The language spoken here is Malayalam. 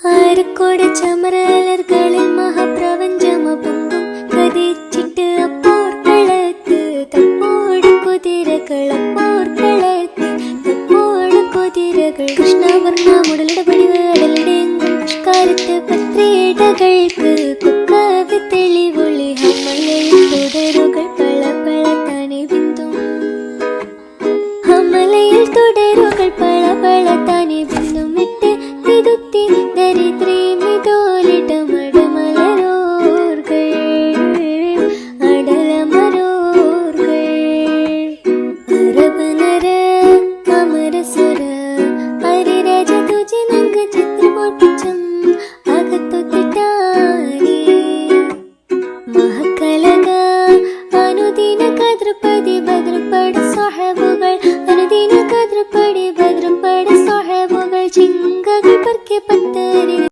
ആരക്കോട് ചമരലർകളിൽ മഹാപ്രപഞ്ചമപൊങ്കും കതിച്ചിട്ട് അപ്പോർക്കളത്ത് തപ്പോട് കുതിരകളപ്പോർക്കളത്ത് തപ്പോട് കുതിരകൾ കൃഷ്ണവർണ്ണ മുടലിട പടിവ് അടലിടെങ്കും പുഷ്കാരത്ത് പത്രേടകൾക്ക് കുക്കവി തെളിവൊളി ഹമലയിൽ തുടരുകൾ പള പള താനെ ബിന്ദും ഹമലയിൽ തുടരുകൾ പള പള താനെ ബിന്ദും വിട്ട് തിരുത്തി ദരിദ്രേ മിതോലിടമടമലരോർകൾ അടലമരോർകൾ അരബനര അമരസുര ഹരിരാജ തുജി നങ്ക ചിത്രമോർപ്പിച്ചം അകത്തൊത്തിട്ടാനേ മഹക്കലക അനുദിന കദ്രപതി ഭദ്രപട സ്വഹബുകൾ അനുദിന കദ്രപടി ഭദ്രപട സ്വഹബുകൾ ചിങ്കകൾ പർക്കെ പത്തരി